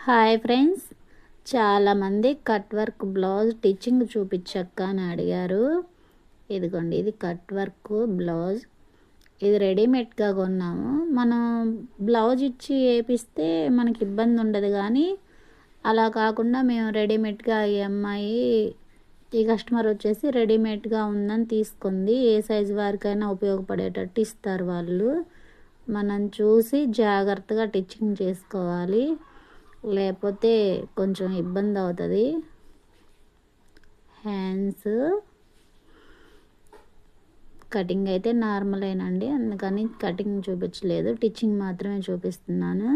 Hi friends, చాలామంది cut work blouse stitching చూపించక్క అని అడిగారు. ఇదిగోండి, ఇది కట్ వర్క్ బ్లౌజ్. ఇది రెడీమేడ్గా కొన్నాము. మనం బ్లౌజ్ ఇచ్చి వేపిస్తే మనకి ఇబ్బంది ఉండదు, కానీ అలా కాకుండా మేము రెడీమేడ్గా ఈ కస్టమర్ వచ్చేసి రెడీమేడ్గా ఉందని తీసుకుంది. ఏ సైజు వారికైనా ఉపయోగపడేటట్టు ఇస్తారు వాళ్ళు. మనం చూసి జాగ్రత్తగా స్టిచ్చింగ్ చేసుకోవాలి, లేకపోతే కొంచెం ఇబ్బంది అవుతుంది. హ్యాండ్స్ కటింగ్ అయితే నార్మలేనండి, అందుకని కటింగ్ చూపించలేదు, స్టిచ్చింగ్ మాత్రమే చూపిస్తున్నాను.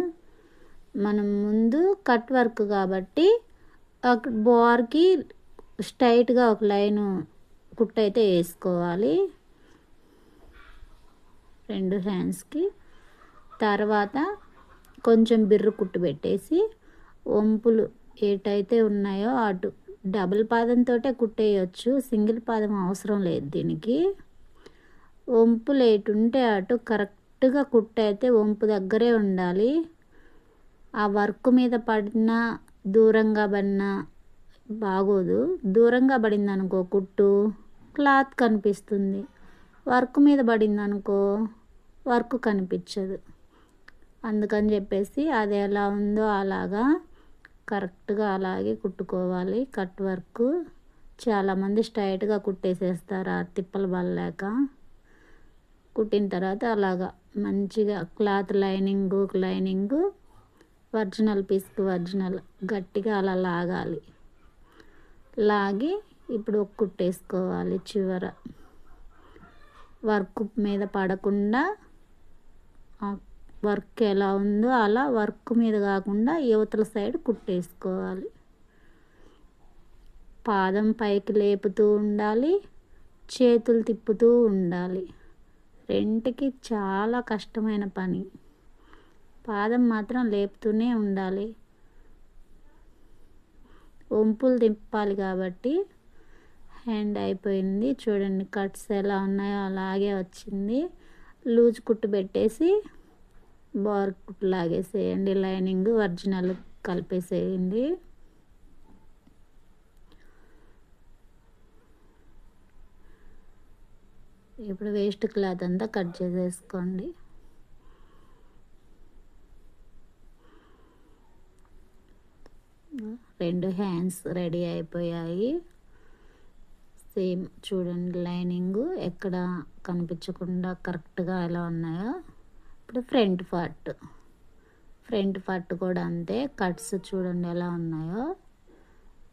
మనం ముందు కట్ వర్క్ కాబట్టి బోర్కి స్ట్రైట్గా ఒక లైను కుట్టు అయితే వేసుకోవాలి రెండు హ్యాండ్స్కి. తర్వాత కొంచెం బిర్రు కుట్టు పెట్టేసి వంపులు ఏటైతే ఉన్నాయో అటు డబుల్ పాదంతో కుట్టేయచ్చు, సింగిల్ పాదం అవసరం లేదు దీనికి. వంపులు ఏటుంటే అటు కరెక్ట్గా కుట్టయితే వంపు దగ్గరే ఉండాలి. ఆ వర్క్ మీద పడినా దూరంగా పడినా బాగోదు. దూరంగా పడింది అనుకో కుట్టు, క్లాత్ కనిపిస్తుంది. వర్క్ మీద పడింది అనుకో, వర్క్ కనిపించదు. అందుకని చెప్పేసి అది ఎలా ఉందో అలాగా కరెక్ట్గా అలాగే కుట్టుకోవాలి. కట్ వర్క్ చాలామంది స్ట్రైట్గా కుట్టేసేస్తారు ఆ తిప్పలు పడలేక. కుట్టిన తర్వాత అలాగా మంచిగా క్లాత్ లైనింగ్ ఒరిజినల్ పీస్కి ఒరిజినల్ గట్టిగా అలా లాగాలి. లాగి ఇప్పుడు ఒక కుట్టేసుకోవాలి. చివర వర్క్ మీద పడకుండా వర్క్ ఎలా ఉందో అలా వర్క్ మీద కాకుండా యువతల సైడ్ కుట్టేసుకోవాలి. పాదం పైకి లేపుతూ ఉండాలి, చేతులు తిప్పుతూ ఉండాలి. రెంటికి చాలా కష్టమైన పని. పాదం మాత్రం లేపుతూనే ఉండాలి. వంపులు తిప్పాలి కాబట్టి. హ్యాండ్ అయిపోయింది చూడండి, కట్స్ ఎలా ఉన్నాయో అలాగే వచ్చింది. లూజ్ కుట్టు పెట్టేసి బార్ కుట్టు లాగేసేయండి. Lining original కలిపేసేయండి. ఇప్పుడు వేస్ట్ క్లాత్ అంతా కట్ చేసేసుకోండి. రెండు హ్యాండ్స్ రెడీ అయిపోయాయి. సేమ్ చూడండి, లైనింగ్ ఎక్కడ కనిపించకుండా కరెక్ట్గా ఎలా ఉన్నాయో. ఇప్పుడు ఫ్రంట్ పార్ట్ కూడా అంతే. కట్స్ చూడండి ఎలా ఉన్నాయో.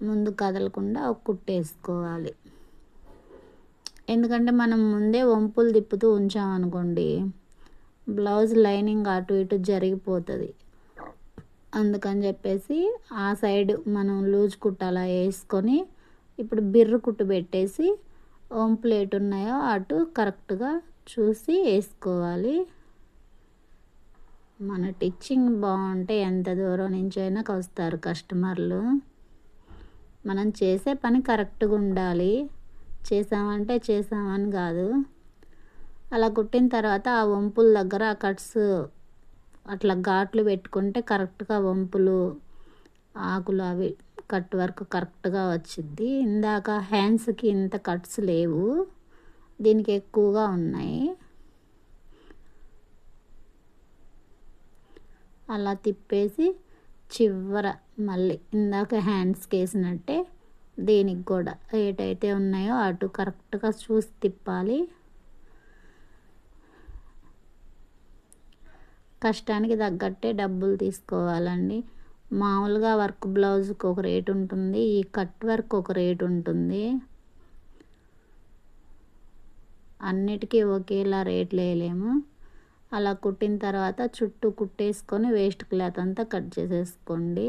ముందు కదలకుండా ఒక కుట్టేసుకోవాలి. ఎందుకంటే మనం ముందే వంపులు తిప్పుతూ ఉంచామనుకోండి, బ్లౌజ్ లైనింగ్ అటు ఇటు జరిగిపోతుంది. అందుకని చెప్పేసి ఆ సైడ్ మనం లూజ్ కుట్టు అలా వేసుకొని ఇప్పుడు బిర్రు కుట్టు పెట్టేసి వంపులు ఎటు ఉన్నాయో అటు కరెక్ట్గా చూసి వేసుకోవాలి. మన స్టిచ్చింగ్ బాగుంటే ఎంత దూరం నుంచి అయినా వస్తారు కస్టమర్లు. మనం చేసే పని కరెక్ట్గా ఉండాలి. చేసామంటే చేసామని కాదు. అలా కుట్టిన తర్వాత ఆ వంపుల దగ్గర ఆ కట్స్ అట్లా ఘాట్లు పెట్టుకుంటే కరెక్ట్గా వంపులు ఆకులు అవి కట్ వర్క్ కరెక్ట్గా వచ్చింది. ఇందాక హ్యాండ్స్కి ఇంత కట్స్ లేవు, దీనికి ఎక్కువగా ఉన్నాయి. అలా తిప్పేసి చివర మళ్ళీ ఇందాక హ్యాండ్స్కి వేసినట్టే దీనికి కూడా ఏటైతే ఉన్నాయో అటు కరెక్ట్గా చూసి తిప్పాలి. కష్టానికి తగ్గట్టే డబ్బులు తీసుకోవాలండి. మామూలుగా వర్క్ బ్లౌజ్కి ఒక రేటు ఉంటుంది, ఈ కట్ వర్క్ ఒక రేటు ఉంటుంది. అన్నిటికీ ఒకేలా రేట్లు వేయలేము. అలా కుట్టిన తర్వాత చుట్టూ కుట్టేసుకొని వేస్ట్ క్లాత్ అంతా కట్ చేసేసుకోండి.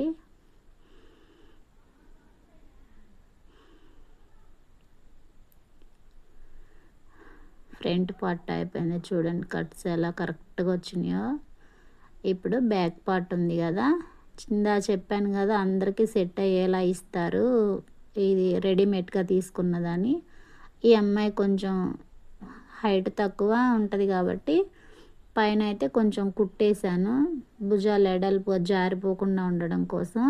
ఫ్రంట్ పార్ట్ అయిపోయింది చూడండి, కట్స్ ఎలా కరెక్ట్గా వచ్చినాయో. ఇప్పుడు బ్యాక్ పార్ట్ ఉంది కదా, కింద చెప్పాను కదా అందరికీ సెట్ అయ్యేలా ఇస్తారు, ఇది రెడీమేడ్గా తీసుకున్నదని. ఈ అమ్మాయి కొంచెం హైట్ తక్కువ ఉంటుంది కాబట్టి పైన అయితే కొంచెం కుట్టేశాను, భుజాలు ఎడల్పుగా జారిపోకుండా ఉండడం కోసం.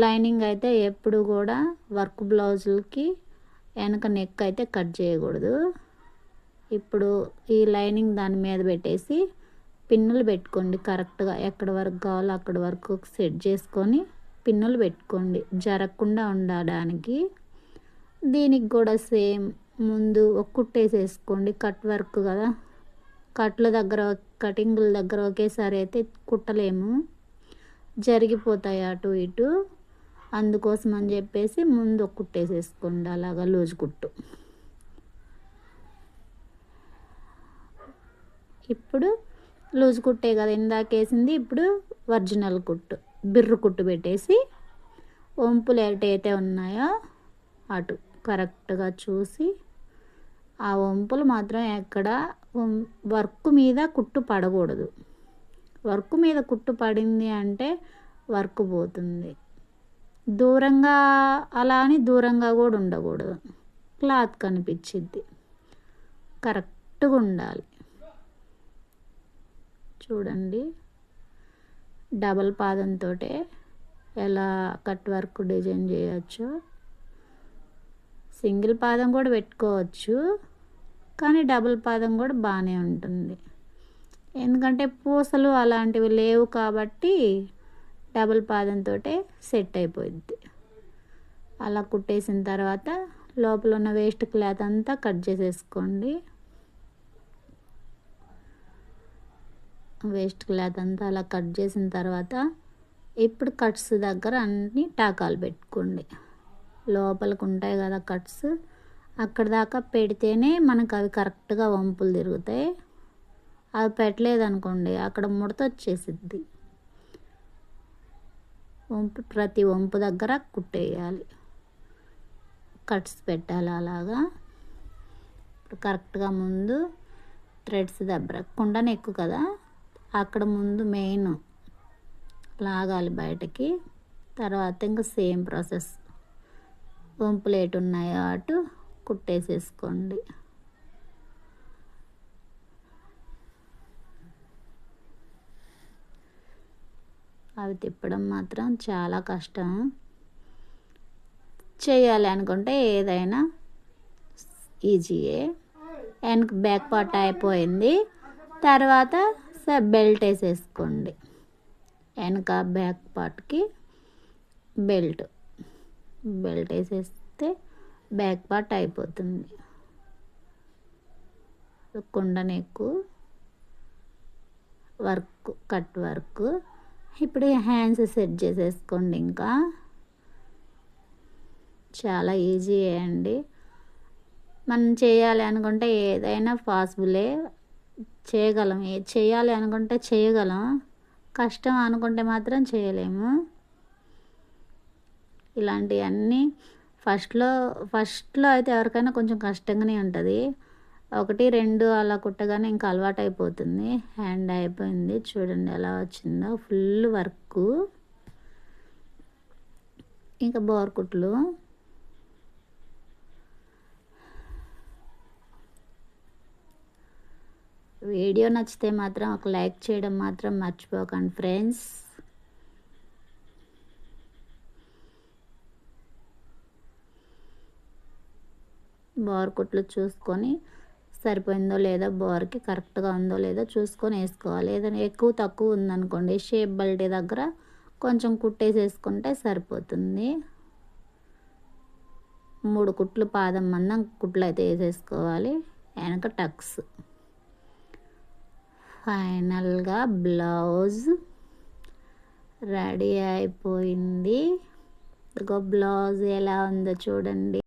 లైనింగ్ అయితే ఎప్పుడు కూడా వర్క్ బ్లౌజులకి వెనక నెక్ అయితే కట్ చేయకూడదు. ఇప్పుడు ఈ లైనింగ్ దాని మీద పెట్టేసి పిన్నులు పెట్టుకోండి. కరెక్ట్గా ఎక్కడ వరకు కావాలో అక్కడ వరకు సెట్ చేసుకొని పిన్నులు పెట్టుకోండి, జరగకుండా ఉండడానికి. దీనికి కూడా సేమ్ ముందు ఒక కుట్టేసేసుకోండి. కట్ వర్క్ కదా, కట్ల దగ్గర కటింగుల దగ్గర ఒకేసారి అయితే కుట్టలేము, జరిగిపోతాయి అటు ఇటు. అందుకోసం అని చెప్పేసి ముందు ఒక కుట్టేసేసుకోండి, అలాగా లూజ్ కుట్టు. ఇప్పుడు లూజ్ కుట్టే కదా ఇందాకేసింది, ఇప్పుడు ఒరిజినల్ కుట్టు బిర్రు కుట్టు పెట్టేసి వంపులు ఎటైతే ఉన్నాయో అటు కరెక్ట్గా చూసి, ఆ వంపులు మాత్రం ఎక్కడ వర్క్ మీద కుట్టు పడకూడదు. వర్క్ మీద కుట్టు పడింది అంటే వర్క్ పోతుంది. దూరంగా అలా అని దూరంగా కూడా ఉండకూడదు, క్లాత్ కనిపించిద్ది. కరెక్ట్గా ఉండాలి. చూడండి, డబల్ పాదంతో ఎలా కట్ వర్క్ డిజైన్ చేయొచ్చు. సింగిల్ పాదం కూడా పెట్టుకోవచ్చు, కానీ డబుల్ పాదం కూడా బాగానే ఉంటుంది. ఎందుకంటే పూసలు అలాంటివి లేవు కాబట్టి డబుల్ పాదంతో సెట్ అయిపోద్ది. అలా కుట్టేసిన తర్వాత లోపల ఉన్న వేస్ట్ క్లాత్ అంతా కట్ చేసేసుకోండి. వేస్ట్ క్లాత్ అంతా అలా కట్ చేసిన తర్వాత ఇప్పుడు కట్స్ దగ్గర అన్ని టాకాలు పెట్టుకోండి. లోపలికి ఉంటాయి కదా కట్స్, అక్కడ దాకా పెడితేనే మనకు అవి కరెక్ట్గా వంపులు తిరుగుతాయి. అవి పెట్టలేదనుకోండి అక్కడ ముడత వచ్చేసిద్ది. ప్రతి వంపు దగ్గర కుట్టేయాలి, కట్స్ పెట్టాలి. అలాగా ఇప్పుడు కరెక్ట్గా ముందు థ్రెడ్స్ దగ్గర కుండ నెక్కు కదా, అక్కడ ముందు మెయిన్ లాగాలి బయటకి. తర్వాత ఇంకా సేమ్ ప్రాసెస్, వంపులు ఎటు ఉన్నాయో అటు కుట్టేసేసుకోండి. అవి తిప్పడం మాత్రం చాలా కష్టం. చేయాలి అనుకుంటే ఏదైనా ఈజీయే. వెనక బ్యాక్ పార్ట్ అయిపోయింది, తర్వాత బెల్ట్ వేసేసుకోండి. వెనక బ్యాక్ పార్ట్కి బెల్ట్ వేసేస్తే బ్యాక్ పార్ట్ అయిపోతుంది. కుండ నెక్కు వర్క్, కట్ వర్క్. ఇప్పుడు హ్యాండ్స్ సెట్ చేసేసుకోండి. ఇంకా చాలా ఈజీ అండి. మనం చేయాలి అనుకుంటే ఏదైనా పాసిబులే, చేయగలం. ఏది చేయాలి అనుకుంటే చేయగలం, కష్టం అనుకుంటే మాత్రం చేయలేము. ఇలాంటివన్నీ ఫస్ట్లో అయితే ఎవరికైనా కొంచెం కష్టంగానే ఉంటుంది. 1, 2 అలా కుట్టగానే ఇంకా అలవాటు అయిపోతుంది. హ్యాండ్ అయిపోయింది, చూడండి ఎలా వచ్చిందో, ఫుల్ వర్క్. ఇంకా బోర్ కుట్లు. వీడియో నచ్చితే మాత్రం ఒక లైక్ చేయడం మాత్రం మర్చిపోకండి ఫ్రెండ్స్. బోర్ కుట్లు చూసుకొని సరిపోయిందో లేదో, బోర్కి కరెక్ట్గా ఉందో లేదో చూసుకొని వేసుకోవాలి. ఏదైనా ఎక్కువ తక్కువ ఉందనుకోండి షేప్ బెల్ట్ దగ్గర కొంచెం కుట్టేసేసుకుంటే సరిపోతుంది. 3 కుట్లు పాదం మందం కుట్లు అయితే వేసేసుకోవాలి. వెనక టక్స్. ఫైనల్గా బ్లౌజ్ రెడీ అయిపోయింది. ఇదిగో బ్లౌజ్ ఎలా ఉందో చూడండి.